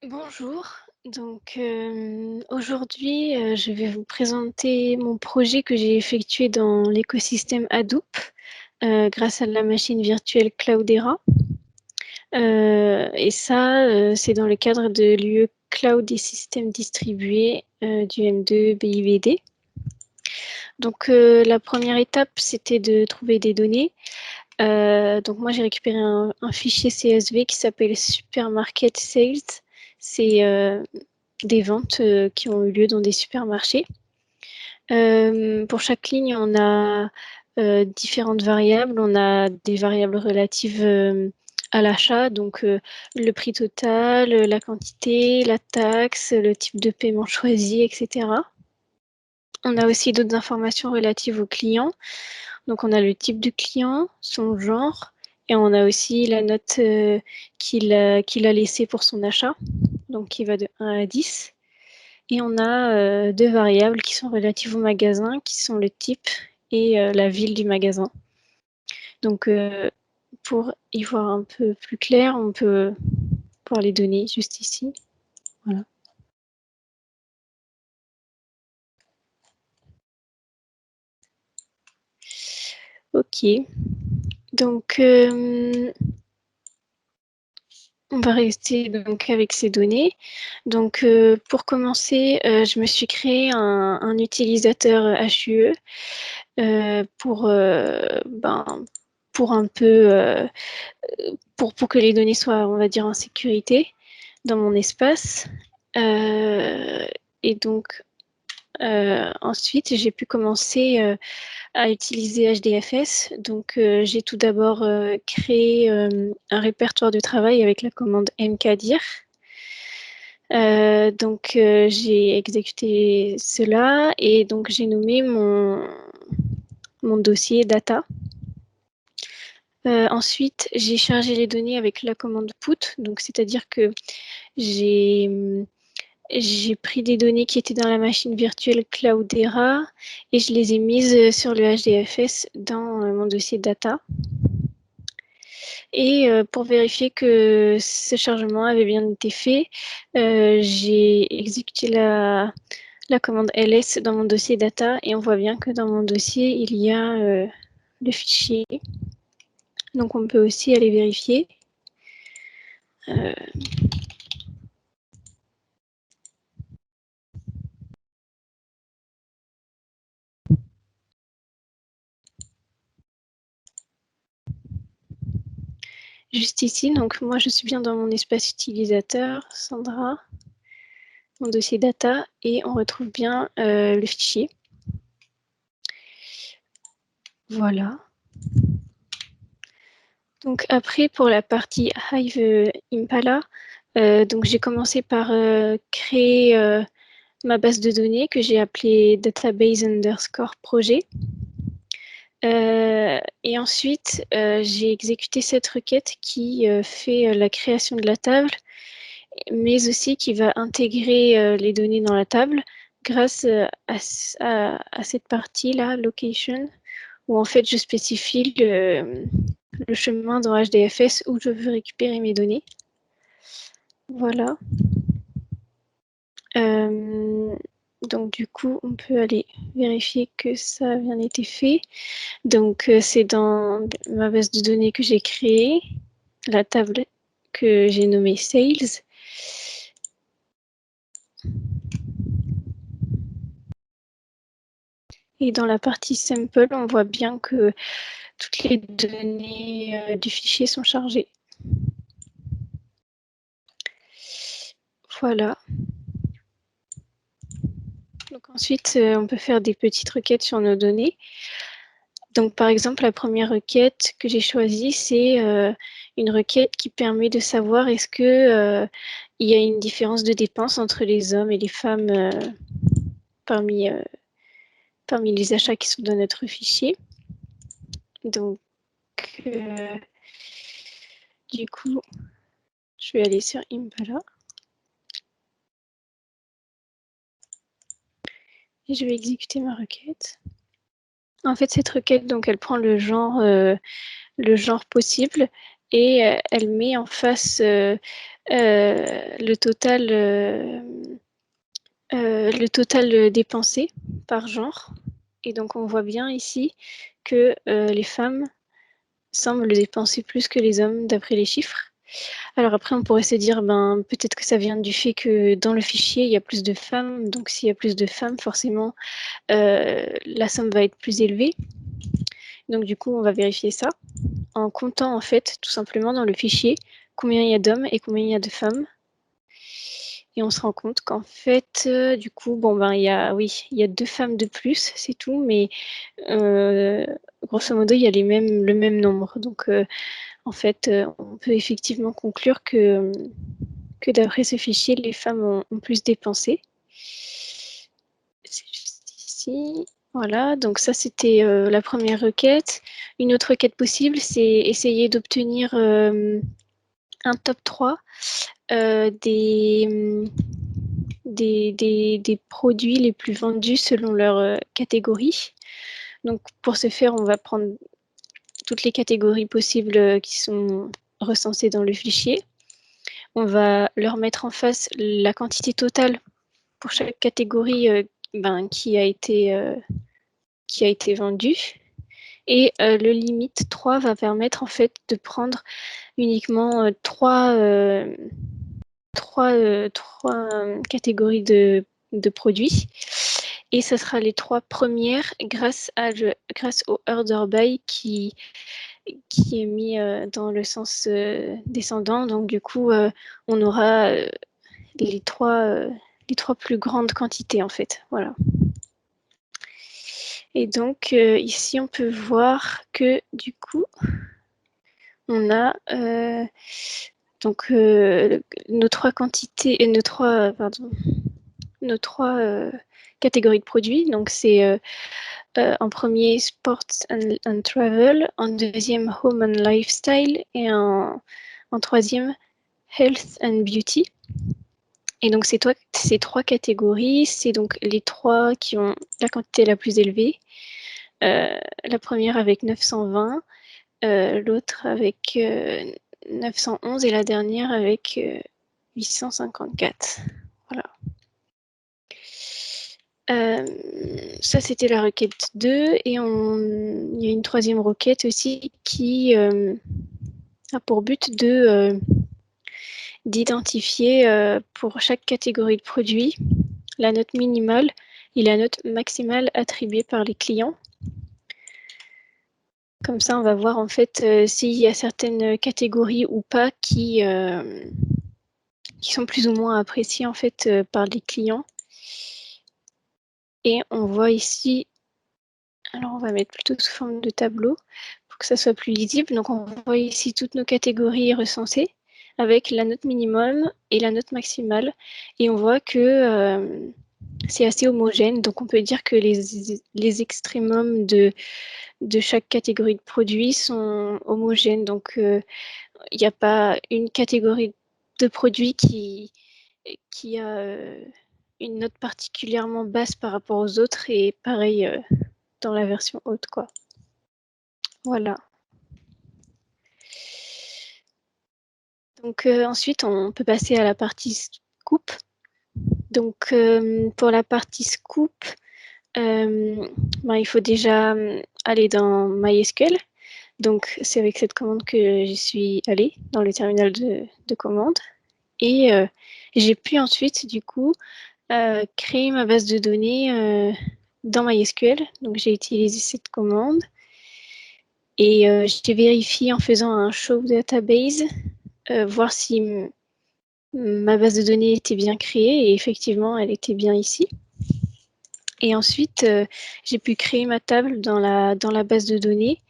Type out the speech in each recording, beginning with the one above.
Bonjour, aujourd'hui, je vais vous présenter mon projet que j'ai effectué dans l'écosystème Hadoop, grâce à la machine virtuelle Cloudera. Et ça, c'est dans le cadre de l'UE Cloud des systèmes distribués, du M2 BIVD. Donc la première étape, c'était de trouver des données. Donc moi, j'ai récupéré un fichier CSV qui s'appelle Supermarket Sales. C'est des ventes qui ont eu lieu dans des supermarchés. Pour chaque ligne, on a différentes variables. On a des variables relatives à l'achat, donc le prix total, la quantité, la taxe, le type de paiement choisi, etc. On a aussi d'autres informations relatives au client. Donc on a le type de client, son genre, et on a aussi la note qu'il a laissée pour son achat, donc qui va de 1 à 10. Et on a deux variables qui sont relatives au magasin, qui sont le type et la ville du magasin. Donc pour y voir un peu plus clair, on peut voir les données juste ici. Voilà. Ok. Donc on va rester donc avec ces données. Donc pour commencer, je me suis créé un utilisateur HUE pour un peu pour que les données soient, on va dire, en sécurité dans mon espace. Et donc ensuite, j'ai pu commencer à utiliser HDFS. Donc j'ai tout d'abord créé un répertoire de travail avec la commande mkdir. Donc j'ai exécuté cela et donc j'ai nommé mon dossier data. Ensuite, j'ai chargé les données avec la commande put, donc c'est-à-dire que j'ai pris des données qui étaient dans la machine virtuelle Cloudera et je les ai mises sur le HDFS dans mon dossier data. Et pour vérifier que ce chargement avait bien été fait, j'ai exécuté la commande ls dans mon dossier data et on voit bien que dans mon dossier, il y a le fichier. Donc on peut aussi aller vérifier. Juste ici, donc moi je suis bien dans mon espace utilisateur, Sandra, mon dossier data, et on retrouve bien le fichier. Voilà. Donc après, pour la partie Hive Impala, donc j'ai commencé par créer ma base de données que j'ai appelée database_projet. Et ensuite, j'ai exécuté cette requête qui fait la création de la table, mais aussi qui va intégrer les données dans la table grâce à cette partie-là, location, où en fait je spécifie le chemin dans HDFS où je veux récupérer mes données. Voilà. Donc du coup, on peut aller vérifier que ça a bien été fait. Donc c'est dans ma base de données que j'ai créée, la table que j'ai nommée Sales. Et dans la partie sample, on voit bien que toutes les données du fichier sont chargées. Voilà. Donc ensuite, on peut faire des petites requêtes sur nos données. Donc par exemple, la première requête que j'ai choisie, c'est une requête qui permet de savoir est-ce que il y a une différence de dépenses entre les hommes et les femmes parmi les achats qui sont dans notre fichier. Donc du coup, je vais aller sur Impala. Et je vais exécuter ma requête. En fait, cette requête, donc, elle prend le genre possible et elle met en face le total dépensé par genre. Et donc, on voit bien ici que les femmes semblent dépenser plus que les hommes d'après les chiffres. Alors après, on pourrait se dire, peut-être que ça vient du fait que dans le fichier, il y a plus de femmes. Donc, s'il y a plus de femmes, forcément, la somme va être plus élevée. Donc, du coup, on va vérifier ça en comptant, en fait, tout simplement dans le fichier, combien il y a d'hommes et combien il y a de femmes. Et on se rend compte qu'en fait, du coup, il y a 2 femmes de plus, c'est tout, mais grosso modo, il y a le même nombre. Donc, en fait, on peut effectivement conclure que d'après ce fichier, les femmes ont plus dépensé. C'est juste ici. Voilà, donc ça, c'était la première requête. Une autre requête possible, c'est essayer d'obtenir un top 3 des produits les plus vendus selon leur catégorie. Donc, pour ce faire, on va prendre toutes les catégories possibles qui sont recensées dans le fichier. On va leur mettre en face la quantité totale pour chaque catégorie qui a été vendue. Et le limite 3 va permettre en fait de prendre uniquement trois catégories de produits. Et ce sera les 3 premières grâce au order by qui est mis dans le sens descendant. Donc, du coup, on aura les trois plus grandes quantités, en fait. Voilà. Et donc, ici, on peut voir que, du coup, on a donc nos trois catégories de produits. Donc, c'est en premier Sports and Travel, en deuxième Home and Lifestyle et en troisième Health and Beauty. Et donc, ces 3 catégories, c'est donc les 3 qui ont la quantité la plus élevée. La première avec 920, l'autre avec 911 et la dernière avec 854. Voilà. Ça, c'était la requête 2. Et il y a une troisième requête aussi qui a pour but d'identifier pour chaque catégorie de produits la note minimale et la note maximale attribuée par les clients. Comme ça, on va voir en fait s'il y a certaines catégories ou pas qui sont plus ou moins appréciées en fait par les clients. Et on voit ici, alors on va mettre plutôt sous forme de tableau pour que ça soit plus lisible. Donc on voit ici toutes nos catégories recensées avec la note minimum et la note maximale. Et on voit que c'est assez homogène. Donc on peut dire que les extrémums de chaque catégorie de produits sont homogènes. Donc il n'y a pas une catégorie de produits qui a une note particulièrement basse par rapport aux autres et pareil dans la version haute, quoi. Voilà. Donc ensuite, on peut passer à la partie scoop. Donc pour la partie scoop, il faut déjà aller dans MySQL. Donc c'est avec cette commande que j'y suis allée dans le terminal de commande. Et j'ai pu ensuite, du coup, créer ma base de données dans MySQL. Donc j'ai utilisé cette commande. Et j'ai vérifié en faisant un show database, voir si ma base de données était bien créée. Et effectivement, elle était bien ici. Et ensuite, j'ai pu créer ma table dans la base de données.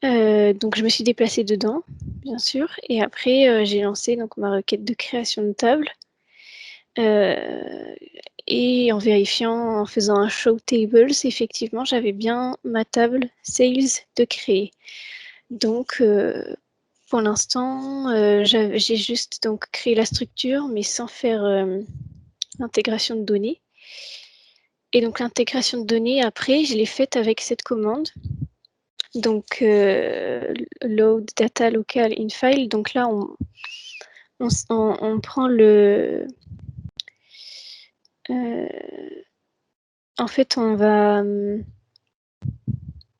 Donc, je me suis déplacée dedans, bien sûr. Et après, j'ai lancé donc, ma requête de création de table. Et en vérifiant, en faisant un show tables, effectivement, j'avais bien ma table sales de créer. Donc, pour l'instant, j'ai juste donc créé la structure, mais sans faire l'intégration de données. Et donc, l'intégration de données, après, je l'ai faite avec cette commande. Donc, load data local in file. Donc là, on prend le... en fait, on va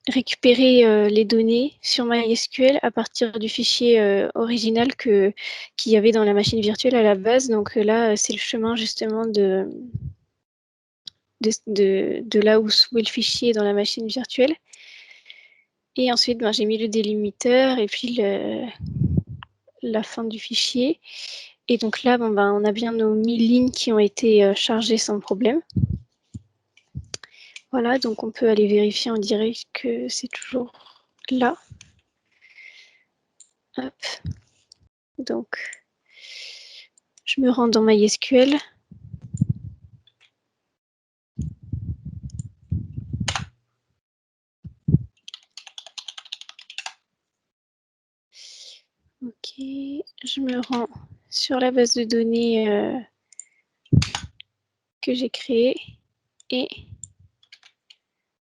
récupérer les données sur MySQL à partir du fichier original qu'il y avait dans la machine virtuelle à la base. Donc là, c'est le chemin justement de là où est le fichier dans la machine virtuelle. Et ensuite, j'ai mis le délimiteur et puis la fin du fichier. Et donc là, on a bien nos 1000 lignes qui ont été chargées sans problème. Voilà, donc on peut aller vérifier en direct que c'est toujours là. Hop. Donc, je me rends dans MySQL. Ok, je me rends sur la base de données que j'ai créée et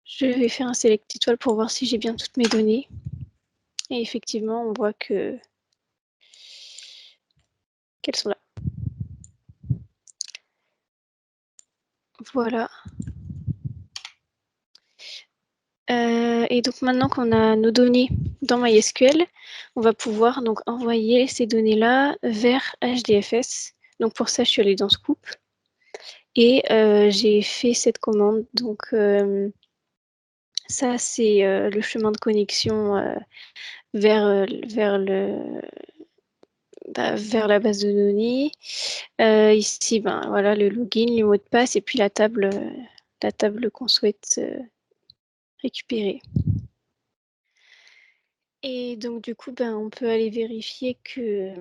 je vais faire un select étoile pour voir si j'ai bien toutes mes données. Et effectivement, on voit qu'elles sont là. Voilà. Et donc maintenant qu'on a nos données dans MySQL, on va pouvoir donc envoyer ces données-là vers HDFS. Donc pour ça, je suis allée dans Scoop et j'ai fait cette commande. Donc ça, c'est le chemin de connexion vers la base de données. Ici, voilà le login, le mot de passe et puis la table qu'on souhaite récupérer. Et donc, du coup, on peut aller vérifier que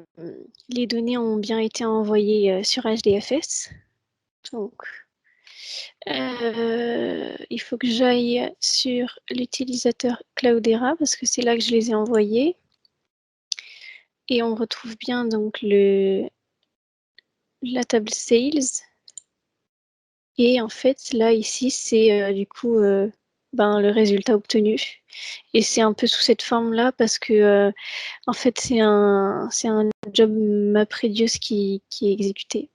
les données ont bien été envoyées sur HDFS. Donc, il faut que j'aille sur l'utilisateur Cloudera parce que c'est là que je les ai envoyées. Et on retrouve bien donc la table Sales. Et en fait, là, ici, c'est du coup le résultat obtenu. Et c'est un peu sous cette forme-là parce que en fait, c'est un job MapReduce qui est exécuté.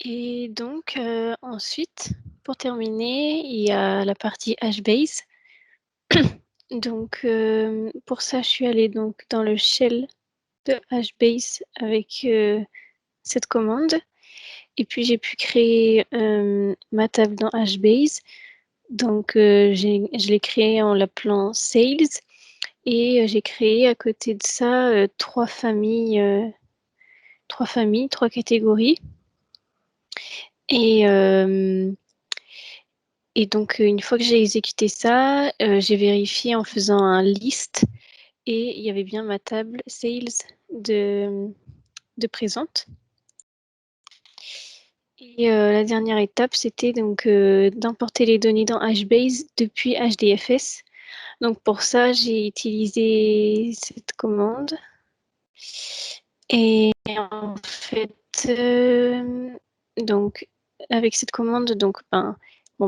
Et donc, ensuite, pour terminer, il y a la partie HBase. Donc, pour ça, je suis allée donc dans le shell de HBase avec cette commande. Et puis, j'ai pu créer ma table dans HBase. Donc, je l'ai créée en l'appelant Sales. Et j'ai créé à côté de ça trois catégories. Et donc, une fois que j'ai exécuté ça, j'ai vérifié en faisant un list et il y avait bien ma table sales de présente. Et la dernière étape, c'était donc d'importer les données dans HBase depuis HDFS. Donc, pour ça, j'ai utilisé cette commande. Et en fait, donc, avec cette commande, donc,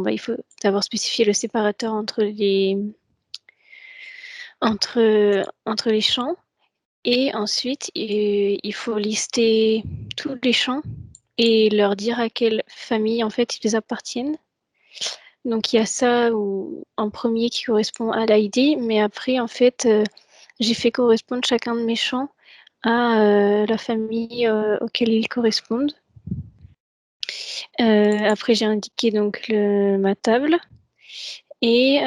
il faut d'abord spécifier le séparateur entre les champs. Et ensuite, il faut lister tous les champs et leur dire à quelle famille, en fait, ils appartiennent. Donc, il y a ça en premier qui correspond à l'ID, mais après, en fait, j'ai fait correspondre chacun de mes champs à la famille auquel ils correspondent. Après, j'ai indiqué donc ma table et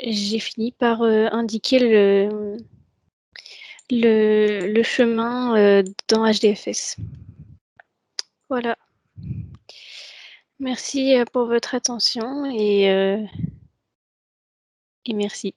j'ai fini par indiquer le chemin dans HDFS. Voilà. Merci pour votre attention et merci.